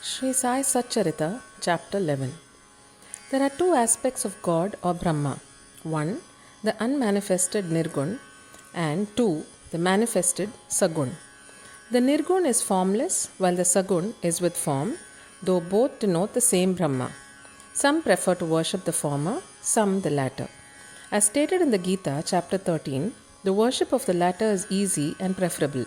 Sri Sai Satcharita, Chapter 11. There are two aspects of God or Brahma. One, the unmanifested Nirgun, and two, the manifested Sagun. The Nirgun is formless, while the Sagun is with form, though both denote the same Brahma. Some prefer to worship the former, some the latter. As stated in the Gita, chapter 13, the worship of the latter is easy and preferable.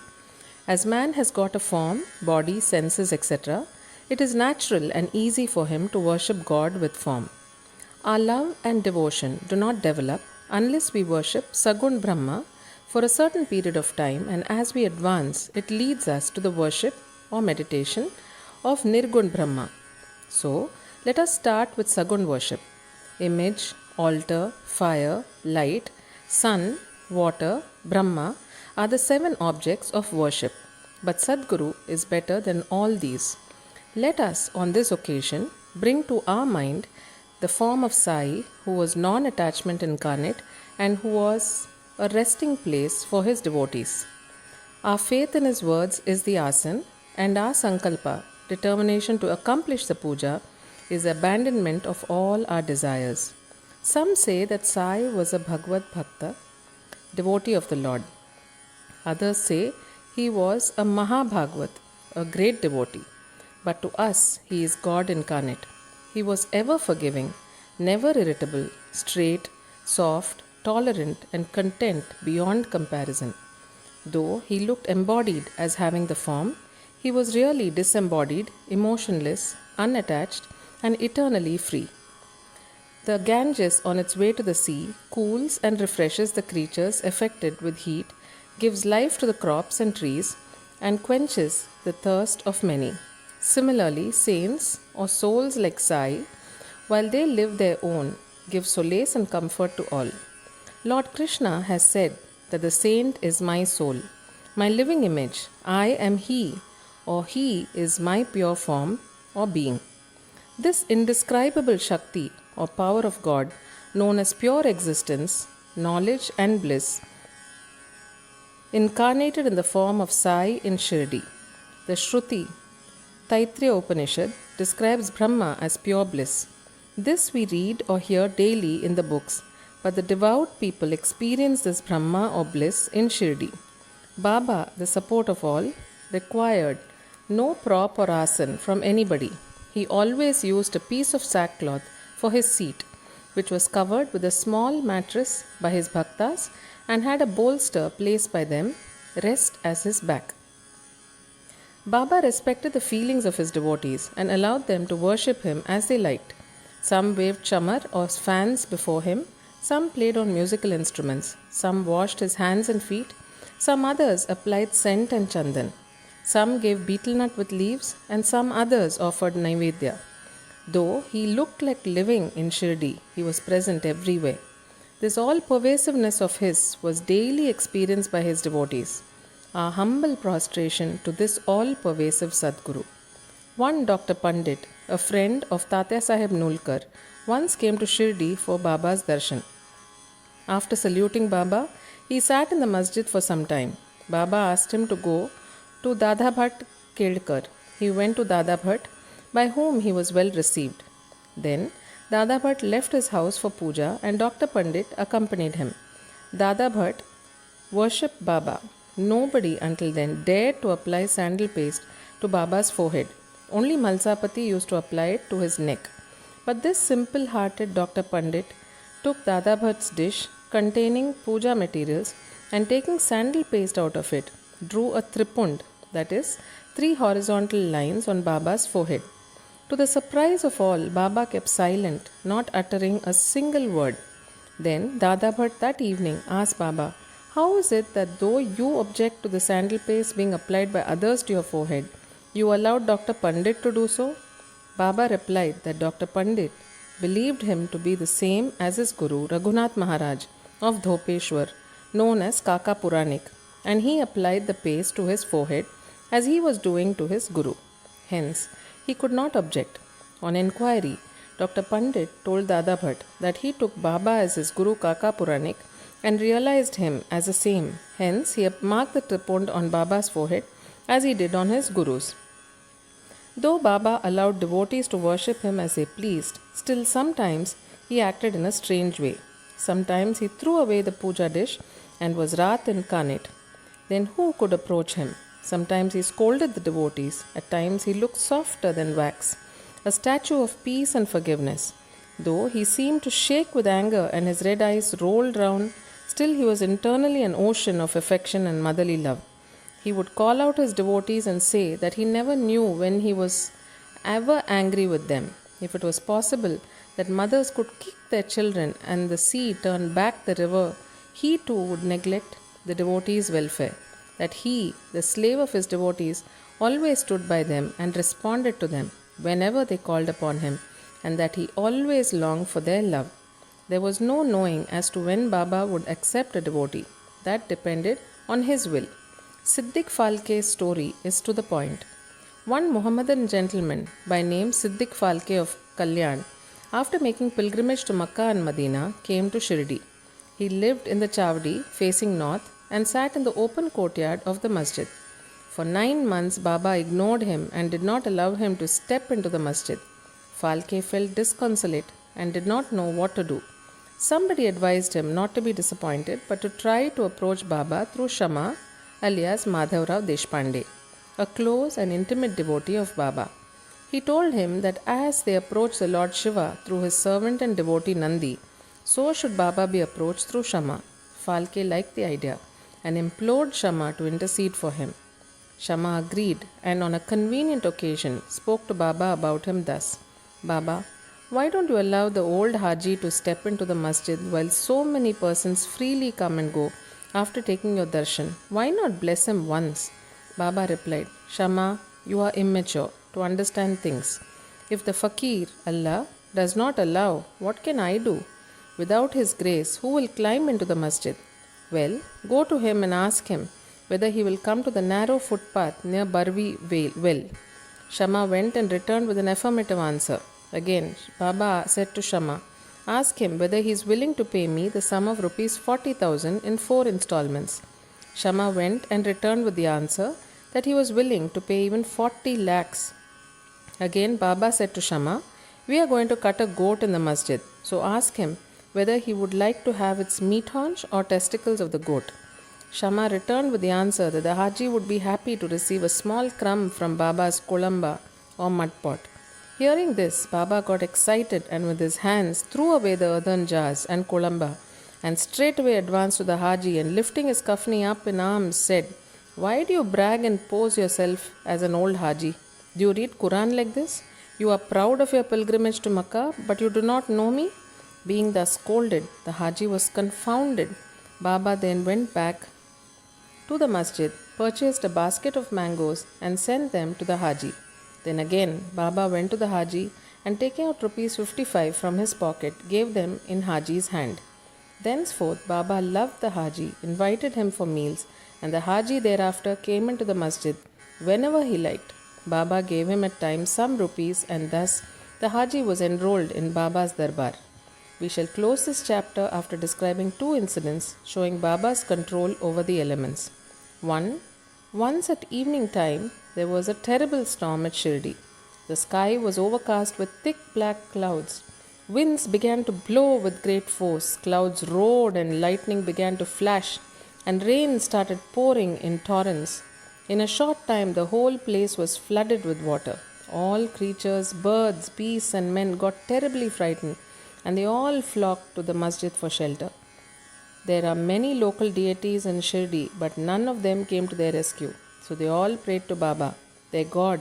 As man has got a form, body, senses, etc., it is natural and easy for him to worship God with form. Our love and devotion do not develop unless we worship Sagun Brahma for a certain period of time, and as we advance, it leads us to the worship or meditation of Nirgun Brahma. So, let us start with Sagun worship. Image, altar, fire, light, sun, water, Brahma are the 7 objects of worship. But Sadguru is better than all these. Let us, on this occasion, bring to our mind the form of Sai, who was non attachment incarnate and who was a resting place for his devotees. Our faith in his words is the asan, and our sankalpa, determination to accomplish the puja, is abandonment of all our desires. Some say that Sai was a Bhagavad Bhakta, devotee of the Lord. Others say he was a Mahabhagavat, a great devotee. But to us, he is God incarnate. He was ever forgiving, never irritable, straight, soft, tolerant, and content beyond comparison. Though he looked embodied as having the form, he was really disembodied, emotionless, unattached, and eternally free. The Ganges, on its way to the sea, cools and refreshes the creatures affected with heat, gives life to the crops and trees, and quenches the thirst of many. Similarly, saints or souls like Sai, while they live their own, give solace and comfort to all. Lord Krishna has said that the saint is my soul, my living image. I am he, or he is my pure form or being. This indescribable Shakti or power of God, known as pure existence, knowledge, and bliss, incarnated in the form of Sai in Shirdi. The Shruti, Taittiriya Upanishad, describes Brahma as pure bliss. This we read or hear daily in the books, but the devout people experience this Brahma or bliss in Shirdi. Baba, the support of all, required no prop or asan from anybody. He always used a piece of sackcloth for his seat, which was covered with a small mattress by his bhaktas and had a bolster placed by them, rest as his back. Baba respected the feelings of his devotees and allowed them to worship him as they liked. Some waved chamar or fans before him, some played on musical instruments, some washed his hands and feet, some others applied scent and chandan, some gave betel nut with leaves, and some others offered naivedya. Though he looked like living in Shirdi, he was present everywhere. This all-pervasiveness of his was daily experienced by his devotees. Our humble prostration to this all-pervasive Sadguru. One Dr. Pandit, a friend of Tatya Sahib Nulkar, once came to Shirdi for Baba's darshan. After saluting Baba, he sat in the masjid for some time. Baba asked him to go to Dada Bhatt Kedkar. He went to Dada Bhatt, by whom he was well received. Then Dada Bhatt left his house for puja and Dr. Pandit accompanied him. Dada Bhatt worshipped Baba. Nobody until then dared to apply sandal paste to Baba's forehead. Only Malsapati used to apply it to his neck. But this simple-hearted Dr. Pandit took Dada Bhatt's dish containing puja materials and taking sandal paste out of it, drew a tripund, that is, 3 horizontal lines on Baba's forehead. To the surprise of all, Baba kept silent, not uttering a single word. Then Dada Bhatt that evening asked Baba, "How is it that though you object to the sandal paste being applied by others to your forehead, you allowed Dr. Pandit to do so?" Baba replied that Dr. Pandit believed him to be the same as his Guru Raghunath Maharaj of Dhopeshwar, known as Kaka Puranik, and he applied the paste to his forehead as he was doing to his Guru. Hence, he could not object. On inquiry, Dr. Pandit told Dada Bhatt that he took Baba as his Guru Kaka Puranik and realized him as the same. Hence, he marked the tripund on Baba's forehead as he did on his Guru's. Though Baba allowed devotees to worship him as they pleased, still sometimes he acted in a strange way. Sometimes he threw away the puja dish and was wrath incarnate. Then who could approach him? Sometimes he scolded the devotees, at times he looked softer than wax, a statue of peace and forgiveness. Though he seemed to shake with anger and his red eyes rolled round, still he was internally an ocean of affection and motherly love. He would call out his devotees and say that he never knew when he was ever angry with them. If it was possible that mothers could kick their children and the sea turn back the river, he too would neglect the devotees' welfare. That he, the slave of his devotees, always stood by them and responded to them whenever they called upon him, and that he always longed for their love. There was no knowing as to when Baba would accept a devotee. That depended on his will. Siddiq Falke's story is to the point. One Mohammedan gentleman by name Siddiq Falke of Kalyan, after making pilgrimage to Makkah and Medina, came to Shirdi. He lived in the Chavdi facing north and sat in the open courtyard of the masjid. For 9 months, Baba ignored him and did not allow him to step into the masjid. Falke felt disconsolate and did not know what to do. Somebody advised him not to be disappointed but to try to approach Baba through Shama, alias Madhavrao Deshpande, a close and intimate devotee of Baba. He told him that as they approached the Lord Shiva through his servant and devotee Nandi, so should Baba be approached through Shama. Falke liked the idea and implored Shama to intercede for him. Shama agreed and on a convenient occasion spoke to Baba about him thus: Baba, why don't you allow the old Haji to step into the masjid while so many persons freely come and go after taking your darshan? Why not bless him once? Baba replied, Shama, you are immature to understand things. If the fakir, Allah, does not allow, what can I do? Without his grace, who will climb into the masjid? Well, go to him and ask him whether he will come to the narrow footpath near Barvi well. Shama went and returned with an affirmative answer. Again, Baba said to Shama, ask him whether he is willing to pay me the sum of rupees 40,000 in 4 installments. Shama went and returned with the answer that he was willing to pay even 40 lakhs. Again, Baba said to Shama, we are going to cut a goat in the masjid, so ask him whether he would like to have its meat haunch or testicles of the goat. Shama returned with the answer that the Haji would be happy to receive a small crumb from Baba's kolamba or mud pot. Hearing this, Baba got excited and with his hands threw away the earthen jars and kolamba and straightway advanced to the Haji and lifting his kafni up in arms said, why do you brag and pose yourself as an old Haji? Do you read Quran like this? You are proud of your pilgrimage to Makkah, but you do not know me? Being thus scolded, the Haji was confounded. Baba then went back to the masjid, purchased a basket of mangoes and sent them to the Haji. Then again Baba went to the Haji and taking out rupees 55 from his pocket, gave them in Haji's hand. Thenceforth Baba loved the Haji, invited him for meals, and the Haji thereafter came into the masjid whenever he liked. Baba gave him at times some rupees and thus the Haji was enrolled in Baba's darbar. We shall close this chapter after describing 2 incidents showing Baba's control over the elements. 1. Once at evening time, there was a terrible storm at Shirdi. The sky was overcast with thick black clouds. Winds began to blow with great force. Clouds roared and lightning began to flash, and rain started pouring in torrents. In a short time, the whole place was flooded with water. All creatures, birds, beasts, and men got terribly frightened, and they all flocked to the masjid for shelter. There are many local deities in Shirdi, but none of them came to their rescue. So they all prayed to Baba, their God,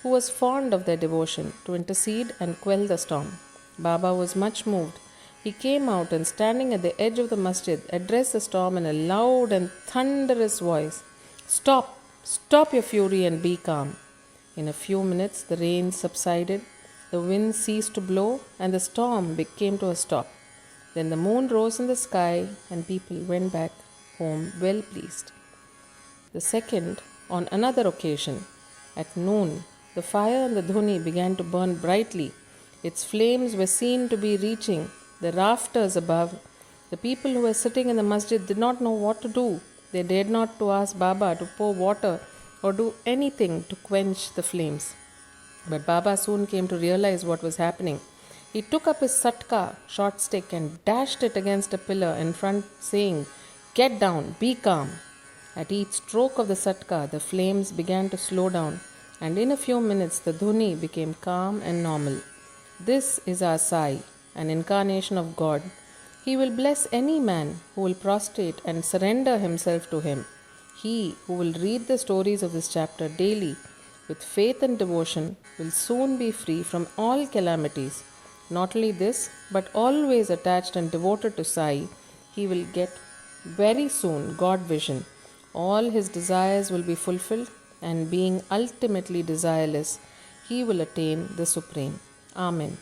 who was fond of their devotion, to intercede and quell the storm. Baba was much moved. He came out and standing at the edge of the masjid, addressed the storm in a loud and thunderous voice. Stop! Stop your fury and be calm. In a few minutes the rain subsided, the wind ceased to blow, and the storm came to a stop. Then the moon rose in the sky, and people went back home well pleased. The second, on another occasion, at noon, the fire in the dhuni began to burn brightly. Its flames were seen to be reaching the rafters above. The people who were sitting in the masjid did not know what to do. They dared not to ask Baba to pour water or do anything to quench the flames. But Baba soon came to realize what was happening. He took up his satka, short stick, and dashed it against a pillar in front, saying, "Get down, be calm." At each stroke of the satka, the flames began to slow down, and in a few minutes the dhuni became calm and normal. This is our Sai, an incarnation of God. He will bless any man who will prostrate and surrender himself to him. He who will read the stories of this chapter daily with faith and devotion will soon be free from all calamities. Not only this, but always attached and devoted to Sai, he will get very soon God vision. All his desires will be fulfilled, and being ultimately desireless, he will attain the Supreme. Amen.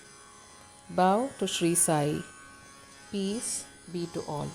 Bow to Sri Sai. Peace be to all.